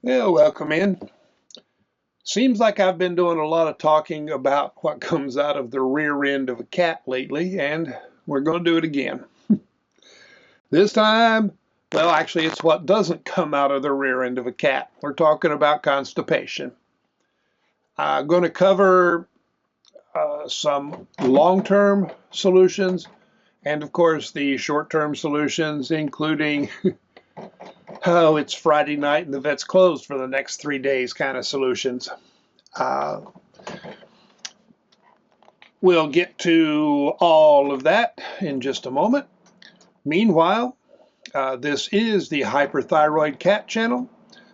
Well, welcome in. Seems like I've been doing a lot of talking about what comes out of the rear end of a cat lately, and we're going to do it again. This time, well, actually, it's what doesn't come out of the rear end of a cat. We're talking about constipation. I'm going to cover some long-term solutions and, of course, the short-term solutions, including oh, it's Friday night and the vet's closed for the next 3 days kind of solutions. Uh, we'll get to all of that in just a moment. Meanwhile, this is the Hyperthyroid Cat Channel.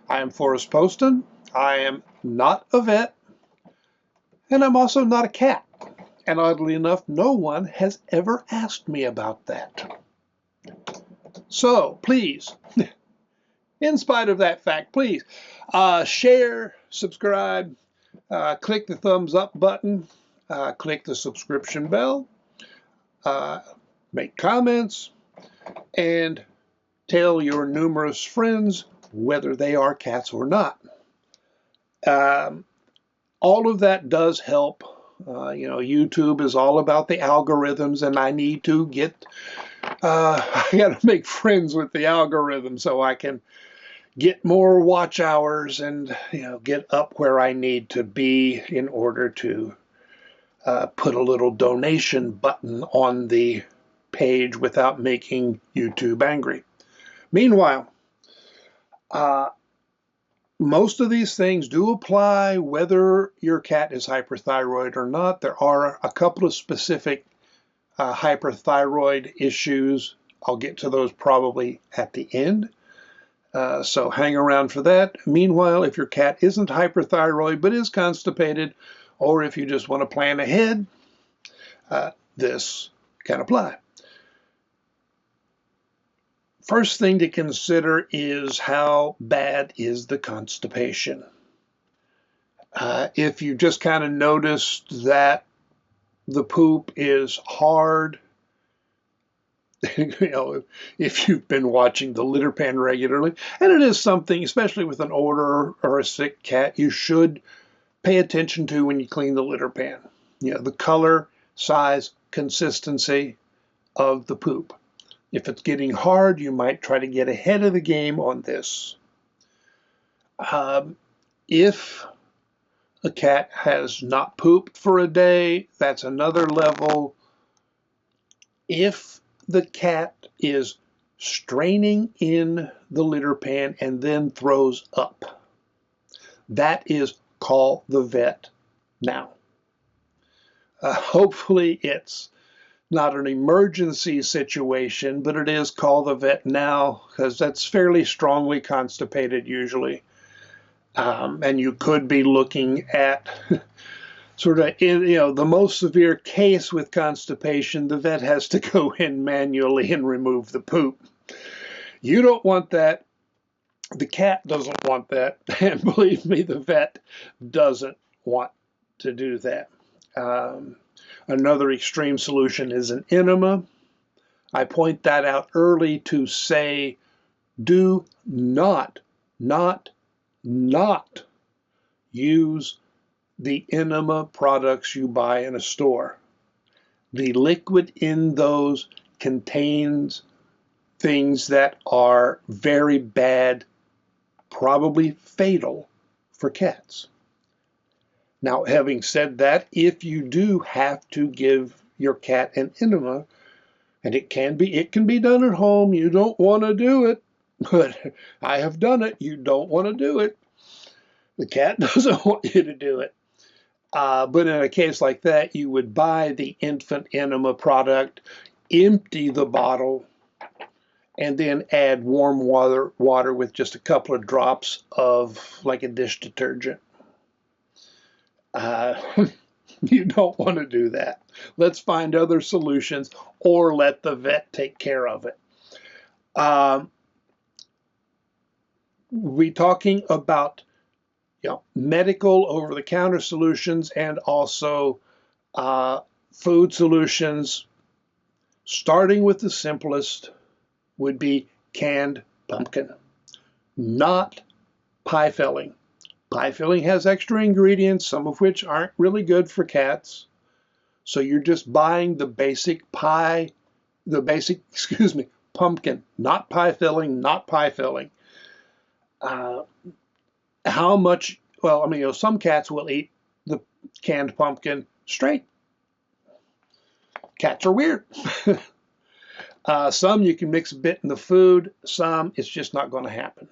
I am Forrest Poston. I am not a vet, and I'm also not a cat. And oddly enough, no one has ever asked me about that. So please, in spite of that fact, please share, subscribe, click the thumbs up button, click the subscription bell, make comments, and tell your numerous friends whether they are cats or not. All of that does help. YouTube is all about the algorithms, and I need to get, I got to make friends with the algorithm so I can get more watch hours and get up where I need to be in order to put a little donation button on the page without making YouTube angry. Meanwhile, most of these things do apply whether your cat is hyperthyroid or not. There are a couple of specific hyperthyroid issues. I'll get to those probably at the end. So hang around for that. Meanwhile, if your cat isn't hyperthyroid but is constipated, or if you just want to plan ahead, this can apply. First thing to consider is how bad is the constipation. If you just kind of noticed that the poop is hard, if you've been watching the litter pan regularly, and it is something, especially with an older or a sick cat, you should pay attention to when you clean the litter pan. The color, size, consistency of the poop. If it's getting hard, you might try to get ahead of the game on this. If a cat has not pooped for a day, that's another level. If the cat is straining in the litter pan and then throws up, that is call the vet now. Hopefully it's not an emergency situation, but it is call the vet now because that's fairly strongly constipated usually. And you could be looking at sort of, the most severe case with constipation, the vet has to go in manually and remove the poop. You don't want that. The cat doesn't want that. And believe me, the vet doesn't want to do that. Another extreme solution is an enema. I point that out early to say, do not use the enema products you buy in a store. The liquid in those contains things that are very bad, probably fatal for cats. Now, having said that, if you do have to give your cat an enema, and it can be done at home, you don't want to do it, but I have done it, you don't want to do it. The cat doesn't want you to do it. But in a case like that, you would buy the infant enema product, empty the bottle, and then add warm water with just a couple of drops of like a dish detergent. You don't want to do that. Let's find other solutions or let the vet take care of it. We're talking about medical over-the-counter solutions and also food solutions. Starting with the simplest would be canned pumpkin. Not pie filling. Pie filling has extra ingredients, some of which aren't really good for cats. So you're just buying the basic pie, excuse me, pumpkin, not pie filling, not pie filling. How much, well, I mean, some cats will eat the canned pumpkin straight. Cats are weird. Some you can mix a bit in the food, some it's just not going to happen.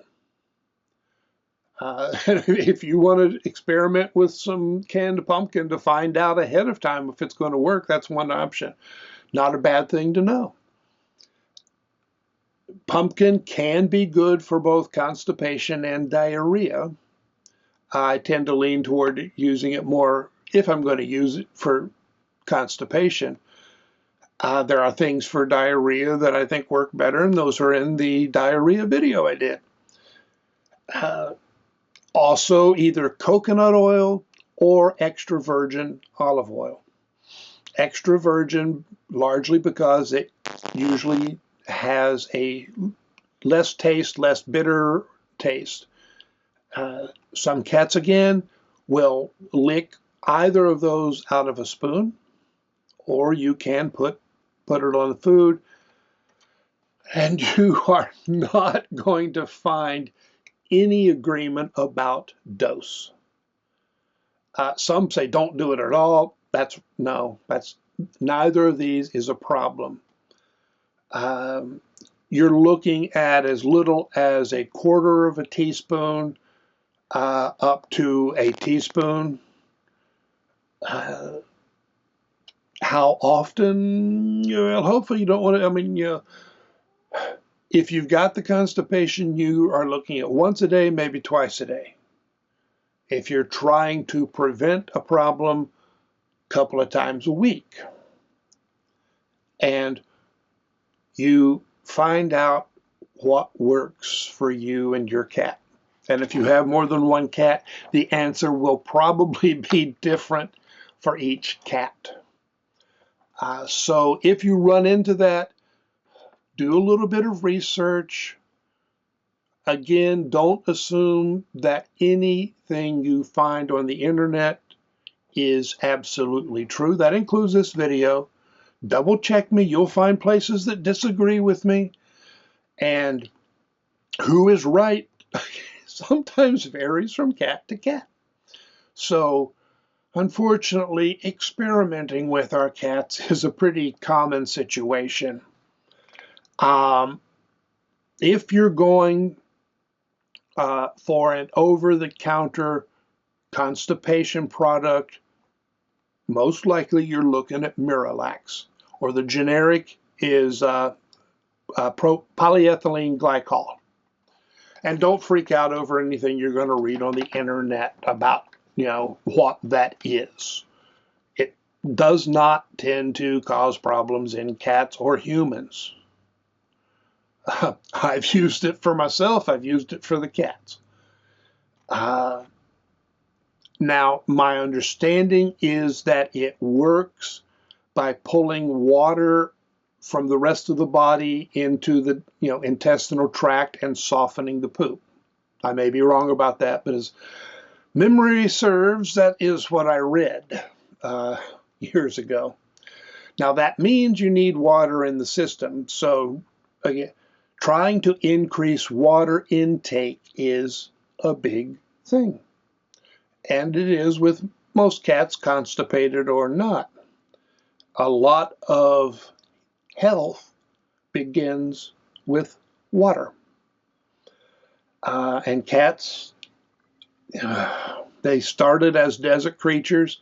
If you want to experiment with some canned pumpkin to find out ahead of time if it's going to work, that's one option. Not a bad thing to know. Pumpkin can be good for both constipation and diarrhea. I tend to lean toward using it more if I'm going to use it for constipation. There are things for diarrhea that I think work better, and those are in the diarrhea video I did. Also, either coconut oil or extra virgin olive oil. Extra virgin, largely because it usually has a less taste, less bitter taste. Some cats, again, will lick either of those out of a spoon, or you can put it on the food, and you are not going to find any agreement about dose. Some say don't do it at all. That's neither of these is a problem. You're looking at as little as a quarter of a teaspoon up to a teaspoon. How often? Well, hopefully you don't want to, I mean, if you've got the constipation, you are looking at once a day, maybe twice a day. If you're trying to prevent a problem, a couple of times a week. And you find out what works for you and your cat. And if you have more than one cat, the answer will probably be different for each cat. So if you run into that, do a little bit of research. Again, don't assume that anything you find on the internet is absolutely true. That includes this video. Double check me. You'll find places that disagree with me. And who is right sometimes varies from cat to cat. So, unfortunately, experimenting with our cats is a pretty common situation. If you're going for an over-the-counter constipation product, most likely you're looking at Miralax, or the generic is polyethylene glycol. And don't freak out over anything you're going to read on the internet about, what that is. It does not tend to cause problems in cats or humans. I've used it for myself. I've used it for the cats. Now, my understanding is that it works by pulling water from the rest of the body into the intestinal tract and softening the poop. I may be wrong about that, but as memory serves, that is what I read years ago. Now, that means you need water in the system. So, again, trying to increase water intake is a big thing. And it is with most cats, constipated or not. A lot of health begins with water. And cats, they started as desert creatures,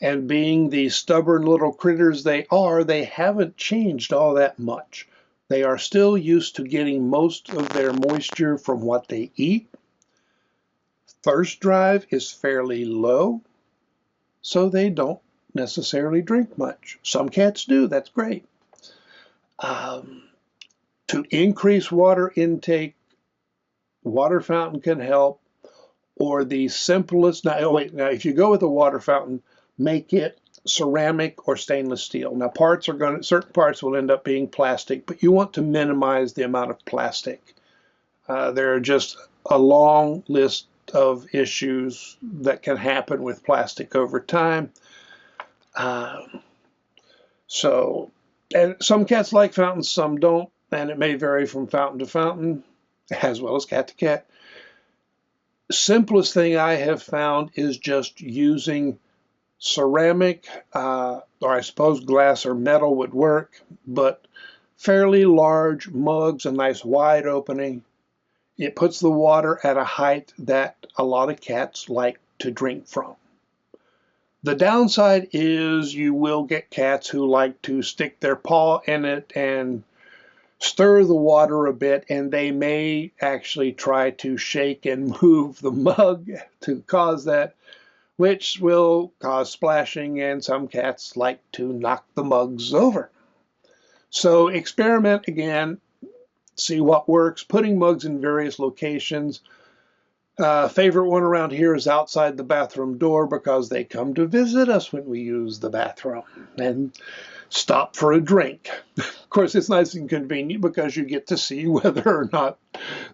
and being the stubborn little critters they are, they haven't changed all that much. They are still used to getting most of their moisture from what they eat. Thirst drive is fairly low, so they don't necessarily drink much. Some cats do, that's great. To increase water intake, water fountain can help, or the simplest, now if you go with a water fountain, make it ceramic or stainless steel. Now certain parts will end up being plastic, but you want to minimize the amount of plastic. There are just a long list of issues that can happen with plastic over time. And some cats like fountains, some don't, and it may vary from fountain to fountain, as well as cat to cat. Simplest thing I have found is just using ceramic, or I suppose glass or metal would work, but fairly large mugs, a nice wide opening. It puts the water at a height that a lot of cats like to drink from. The downside is you will get cats who like to stick their paw in it and stir the water a bit, and they may actually try to shake and move the mug to cause that, which will cause splashing, and some cats like to knock the mugs over. So experiment again, see what works, putting mugs in various locations. Favorite one around here is outside the bathroom door because they come to visit us when we use the bathroom and stop for a drink. Of course, it's nice and convenient because you get to see whether or not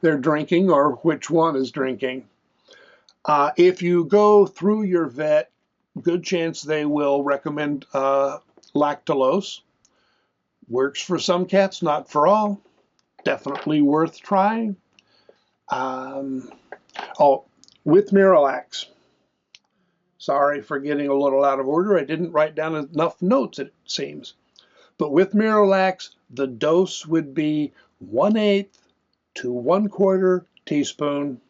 they're drinking or which one is drinking. If you go through your vet, good chance they will recommend lactulose. Works for some cats, not for all. Definitely worth trying. With Miralax. Sorry for getting a little out of order. I didn't write down enough notes, it seems. But with Miralax, the dose would be 1/8 to 1/4 teaspoon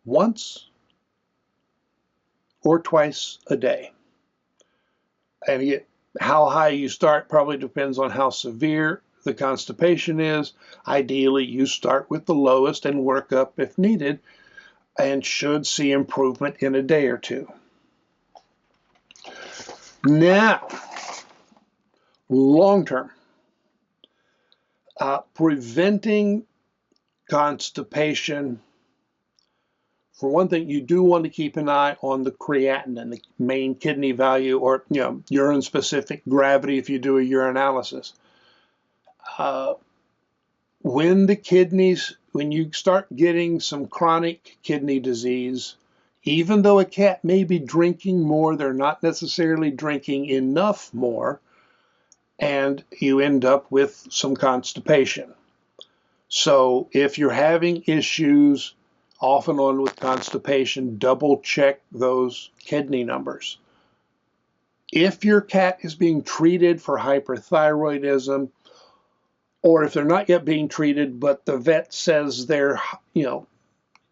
once or twice a day. And how high you start probably depends on how severe the constipation is. Ideally, you start with the lowest and work up if needed, and should see improvement in a day or two. Now, long term, preventing constipation. For one thing, you do want to keep an eye on the creatinine, the main kidney value, or urine-specific gravity if you do a urinalysis. When you start getting some chronic kidney disease, even though a cat may be drinking more, they're not necessarily drinking enough more, and you end up with some constipation. So if you're having issues off and on with constipation, double check those kidney numbers. If your cat is being treated for hyperthyroidism, or if they're not yet being treated, but the vet says they're,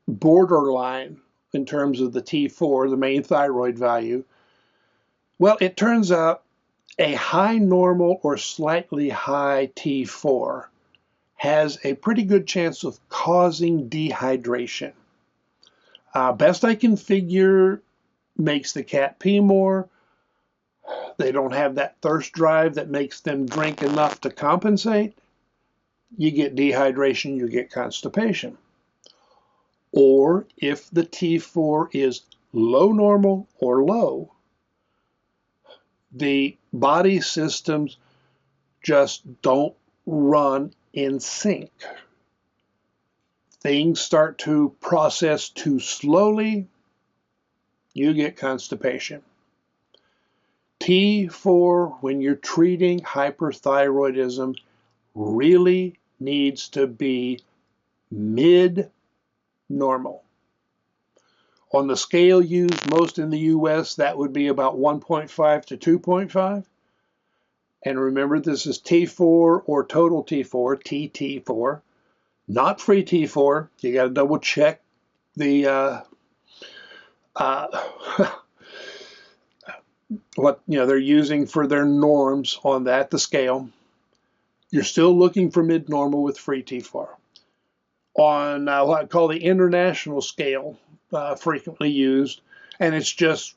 borderline in terms of the T4, the main thyroid value, well, it turns out a high normal or slightly high T4 has a pretty good chance of causing dehydration. Best I can figure, makes the cat pee more. They don't have that thirst drive that makes them drink enough to compensate. You get dehydration, you get constipation. Or if the T4 is low normal or low, the body systems just don't run in sync. Things start to process too slowly, you get constipation. T4, when you're treating hyperthyroidism, really needs to be mid-normal. On the scale used most in the US, that would be about 1.5 to 2.5. And remember, this is T4 or total T4, TT4, not free T4. You got to double check the what they're using for their norms on that, the scale. You're still looking for mid-normal with free T4. On what I call the international scale, frequently used, and it's just,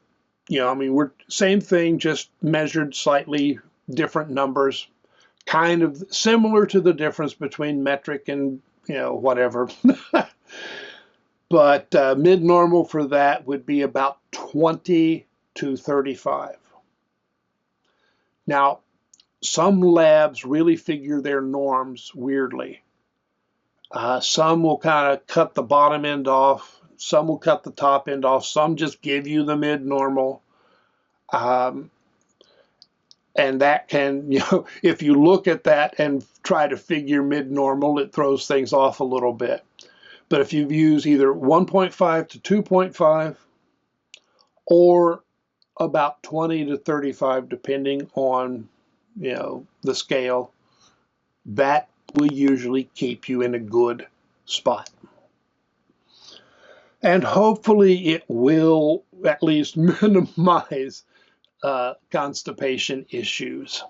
we're same thing, just measured slightly different numbers, kind of similar to the difference between metric and, whatever. But mid-normal for that would be about 20 to 35. Now, some labs really figure their norms weirdly. Some will kind of cut the bottom end off. Some will cut the top end off. Some just give you the mid-normal. And that can, if you look at that and try to figure mid-normal, it throws things off a little bit. But if you use either 1.5 to 2.5 or about 20 to 35, depending on, the scale, that will usually keep you in a good spot. And hopefully it will at least minimize constipation issues.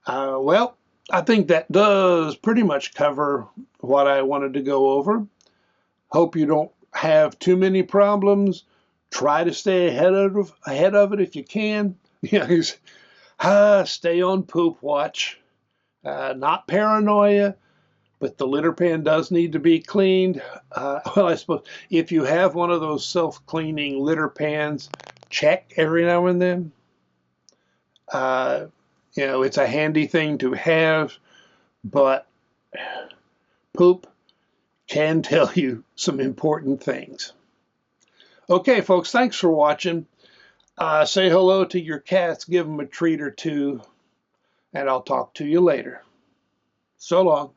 Well, I think that does pretty much cover what I wanted to go over. Hope you don't have too many problems. Try to stay ahead of it if you can. Stay on poop watch. Not paranoia, but the litter pan does need to be cleaned. Well, I suppose if you have one of those self-cleaning litter pans, check every now and then. It's a handy thing to have, but poop can tell you some important things. Okay, folks, thanks for watching. Say hello to your cats, give them a treat or two, and I'll talk to you later. So long.